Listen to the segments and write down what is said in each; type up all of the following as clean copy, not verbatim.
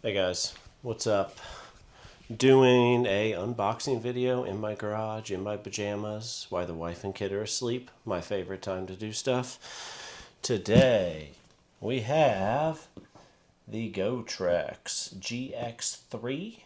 Hey guys, what's up? Doing a unboxing video in my garage, in my pajamas, while the wife and kid are asleep. My favorite time to do stuff. Today, we have the Gotrax GX3.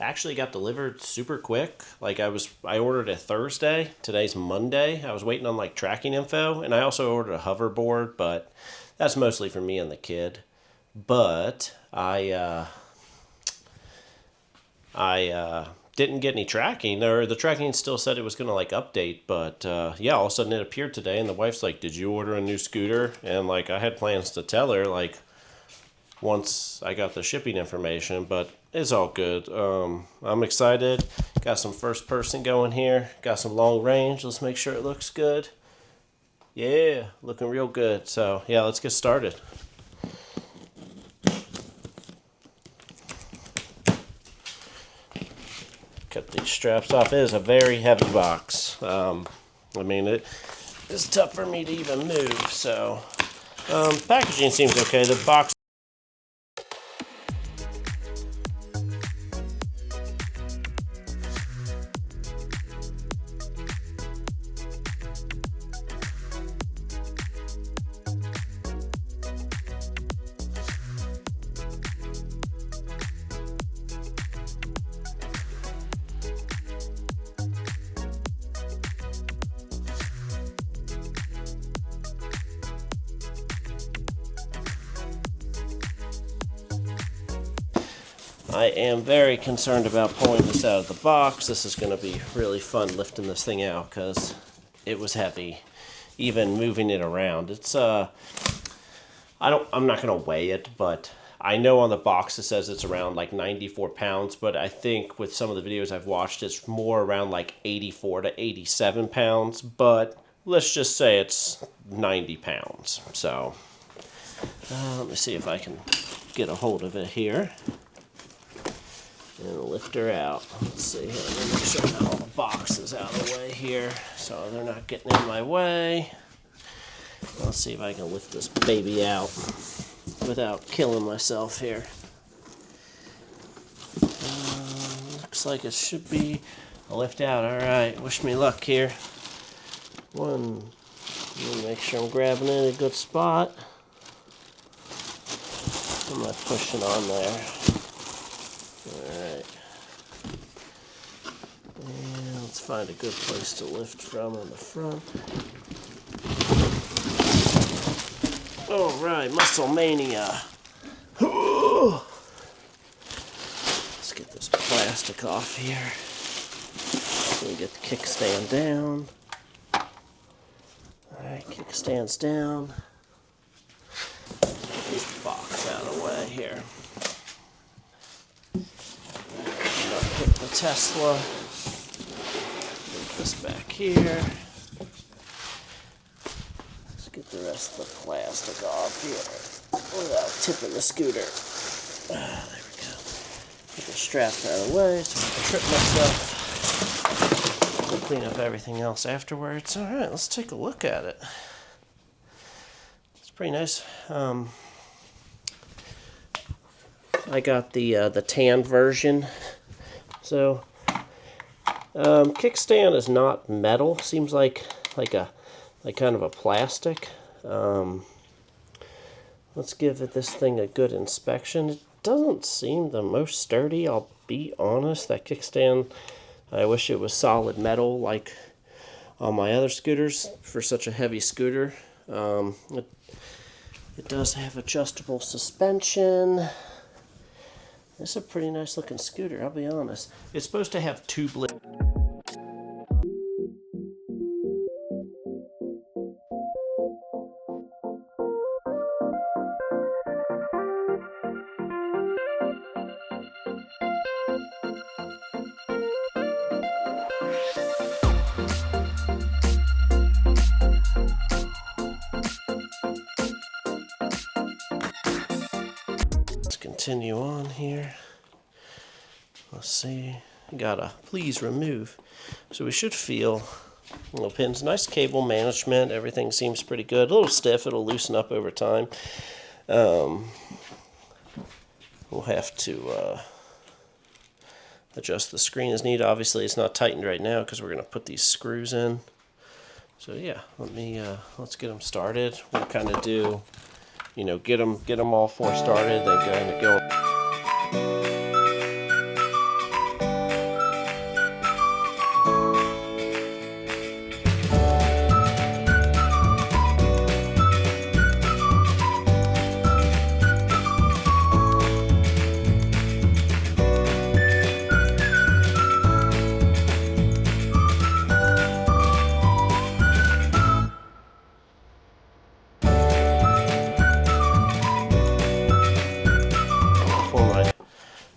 Actually got delivered super quick. I ordered it Thursday. Today's Monday. I was waiting on tracking info, and I also ordered a hoverboard, but that's mostly for me and the kid. But I didn't get any tracking, or the tracking still said it was gonna update. But yeah, all of a sudden it appeared today, and the wife's like, "Did you order a new scooter?" And I had plans to tell her once I got the shipping information, but it's all good. I'm excited. Got some first person going here. Got some long range. Let's make sure it looks good. Yeah, looking real good. So yeah, let's get started. Cut these straps off. It is a very heavy box. I mean, it's tough for me to even move. So packaging seems okay. The box. I am very concerned about pulling this out of the box. This is going to be really fun lifting this thing out because it was heavy. Even moving it around. It's I'm not going to weigh it, but I know on the box it says it's around 94 pounds, but I think with some of the videos I've watched it's more around 84 to 87 pounds, but let's just say it's 90 pounds. So let me see if I can get a hold of it here and lift her out. Let's see here. Let me make sure I got all the boxes out of the way here so they're not getting in my way. Let's see if I can lift this baby out without killing myself here. Looks like it should be a lift out. Alright, wish me luck here. Let me make sure I'm grabbing it in a good spot. I'm not pushing on there. Alright. And let's find a good place to lift from in the front. Alright, muscle mania. Let's get this plastic off here. Let me get the kickstand down. Alright, kickstand's down. Get this box out of the way here. Hit the Tesla. Put this back here. Let's get the rest of the plastic off here without tipping the scooter. There we go. Get the straps out of the way so I can trip myself. We'll clean up everything else afterwards. Alright, let's take a look at it. It's pretty nice. I got the tan version. So, kickstand is not metal. Seems like kind of a plastic. Let's give this thing a good inspection. It doesn't seem the most sturdy. I'll be honest. That kickstand, I wish it was solid metal like on my other scooters for such a heavy scooter. It does have adjustable suspension. It's a pretty nice looking scooter, I'll be honest. It's supposed to have tube lift. Continue on here. Let's see. Got a please remove. So we should feel little pins. Nice cable management. Everything seems pretty good. A little stiff. It'll loosen up over time. we'll have to adjust the screen as needed. Obviously it's not tightened right now because we're going to put these screws in. So yeah, let's get them started. We'll kind of do, you know, get them all four started, then go ahead and go.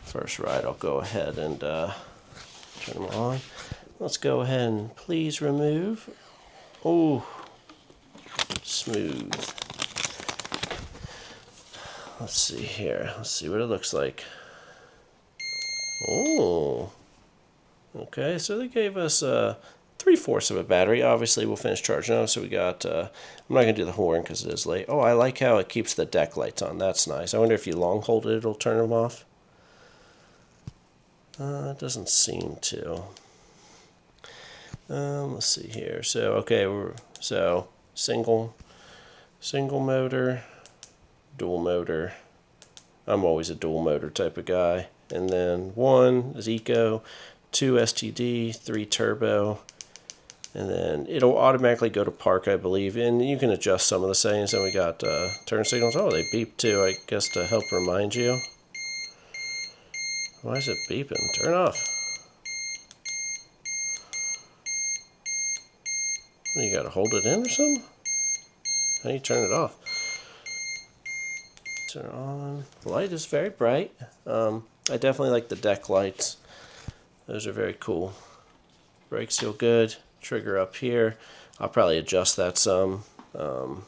First ride, I'll go ahead and turn them on. Let's go ahead and please remove. Oh, smooth. Let's see here. Let's see what it looks like. Oh, okay. So they gave us 3/4 of a battery. Obviously, we'll finish charging them. So we got. I'm not gonna do the horn because it is late. Oh, I like how it keeps the deck lights on. That's nice. I wonder if you long hold it, it'll turn them off. It doesn't seem to. Let's see here. So okay, so single motor, dual motor. I'm always a dual motor type of guy. And then 1 is eco, 2 STD, 3 turbo, and then it'll automatically go to park, I believe. And you can adjust some of the settings. And we got turn signals. Oh, they beep too, I guess, to help remind you. Why is it beeping? Turn off. You gotta hold it in or something? How do you turn it off? Turn on. The light is very bright. I definitely like the deck lights. Those are very cool. Brakes feel good. Trigger up here. I'll probably adjust that some. Oh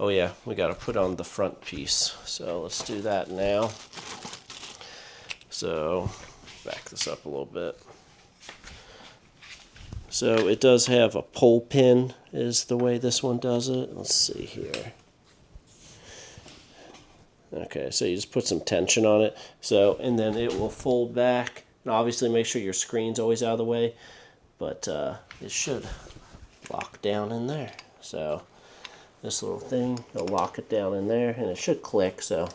yeah, we gotta put on the front piece. So let's do that now. So, back this up a little bit. So it does have a pull pin, is the way this one does it. Let's see here. Okay, so you just put some tension on it. So, and then it will fold back. And obviously make sure your screen's always out of the way. But it should lock down in there. So, this little thing, you'll lock it down in there. And it should click, so.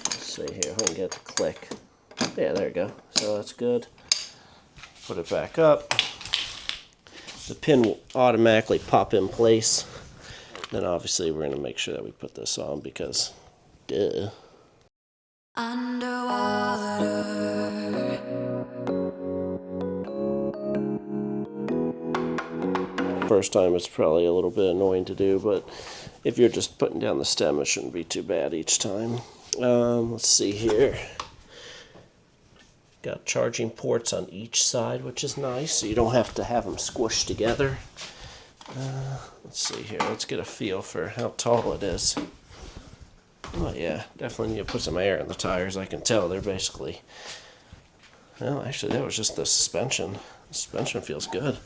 See here if we can get it to click. Yeah, there we go. So that's good. Put it back up. The pin will automatically pop in place. Then obviously we're going to make sure that we put this on because, duh. Underwater. First time it's probably a little bit annoying to do, but if you're just putting down the stem, it shouldn't be too bad each time. Let's see here. Got charging ports on each side, which is nice, so you don't have to have them squished together. Let's see here. Let's get a feel for how tall it is. Oh yeah, definitely need to put some air in the tires. I can tell they're basically... Well, actually, that was just the suspension. The suspension feels good.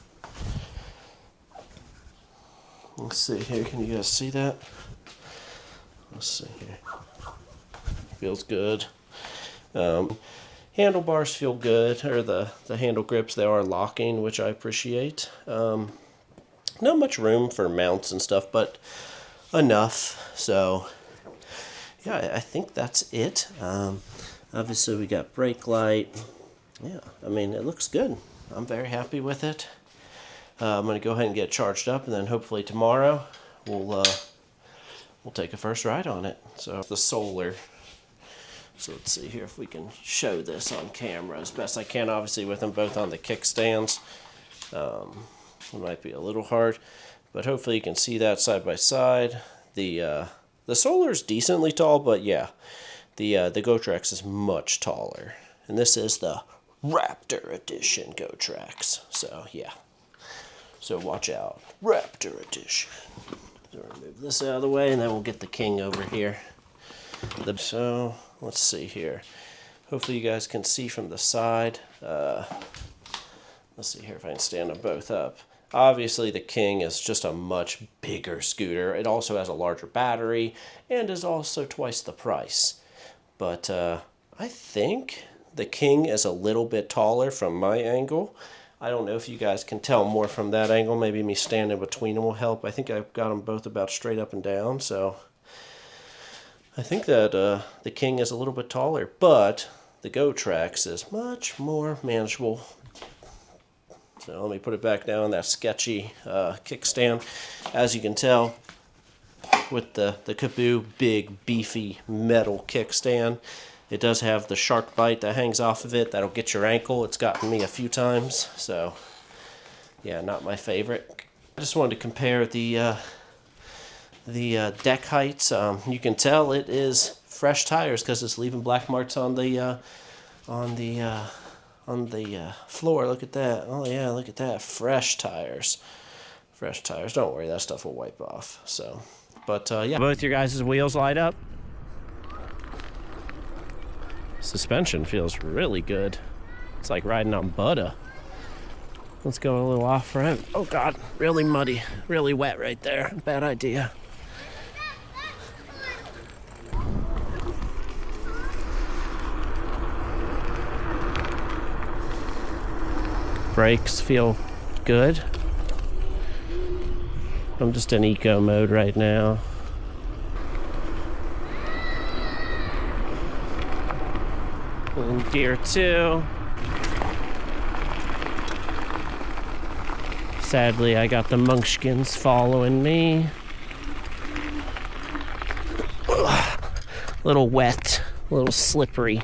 Let's see here. Can you guys see that? Let's see here. Feels good. Handlebars feel good, or the handle grips, they are locking, which I appreciate. Not much room for mounts and stuff, but enough. So, yeah, I think that's it. Obviously, we got brake light. Yeah, I mean, it looks good. I'm very happy with it. I'm going to go ahead and get it charged up, and then hopefully tomorrow we'll take a first ride on it. So, the solar. So let's see here if we can show this on camera as best I can. Obviously with them both on the kickstands, it might be a little hard, but hopefully you can see that side by side. The solar is decently tall, but yeah, the Gotrax is much taller, and this is the Raptor Edition Gotrax. So yeah, so watch out, Raptor Edition. So remove this out of the way, and then we'll get the King over here. So let's see here. Hopefully you guys can see from the side. Let's see here if I can stand them both up. Obviously, the King is just a much bigger scooter. It also has a larger battery and is also twice the price. But I think the King is a little bit taller from my angle. I don't know if you guys can tell more from that angle. Maybe me standing between them will help. I think I've got them both about straight up and down, so I think that the King is a little bit taller, but the Gotrax is much more manageable. So let me put it back down, that sketchy kickstand. As you can tell, with the Kaboo big, beefy metal kickstand, it does have the shark bite that hangs off of it. That'll get your ankle. It's gotten me a few times. So, yeah, not my favorite. I just wanted to compare the deck heights. You can tell it is fresh tires because it's leaving black marks on the floor. Look at that. Oh, yeah, look at that. Fresh tires. Fresh tires. Don't worry, that stuff will wipe off. So, but, yeah. Both your guys' wheels light up. Suspension feels really good. It's like riding on butter. Let's go a little off-road. Oh God, really muddy, really wet right there. Bad idea. Brakes feel good. I'm just in eco mode right now. In gear 2. Sadly, I got the munchkins following me. A little wet, a little slippery.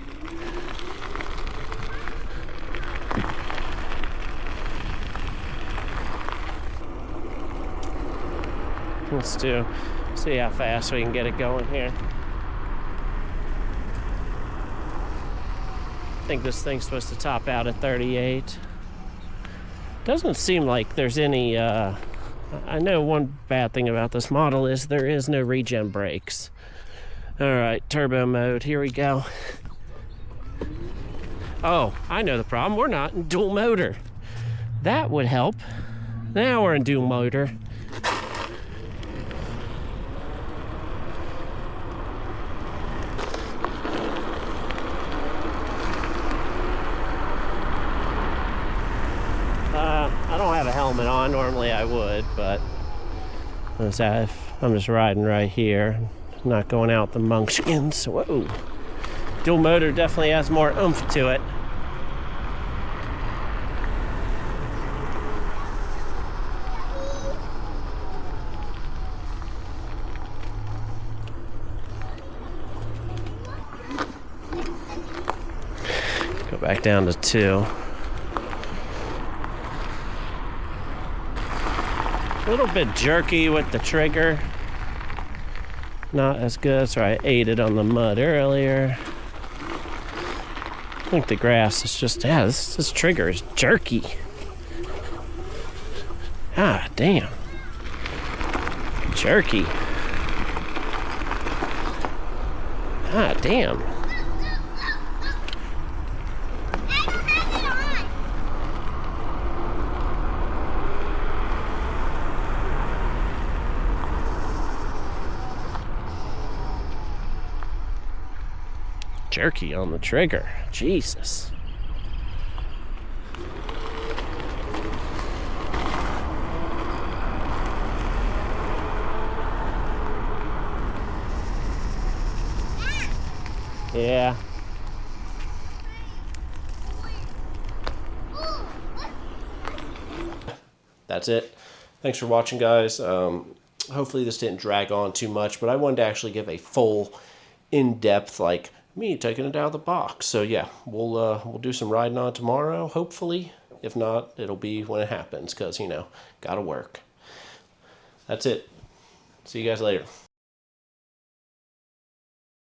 Let's see how fast we can get it going here. I think this thing's supposed to top out at 38. Doesn't seem like there's any, I know one bad thing about this model is there is no regen brakes. Alright, turbo mode, here we go. Oh, I know the problem, we're not in dual motor. That would help. Now we're in dual motor. I don't have a helmet on. Normally I would, but I'm just riding right here. Not going out the munchkins. Whoa. Dual motor definitely has more oomph to it. Go back down to 2. A little bit jerky with the trigger. Not as good. That's right, I ate it on the mud earlier. I think the grass is just, yeah, this trigger is jerky. Ah, damn. Jerky. Ah, damn. Jerky on the trigger. Jesus. Yeah. That's it. Thanks for watching, guys. Hopefully this didn't drag on too much, but I wanted to actually give a full, in-depth, like, me taking it out of the box. So yeah, we'll do some riding on tomorrow, hopefully. If not, it'll be when it happens, because, you know, gotta work. That's it. See you guys later.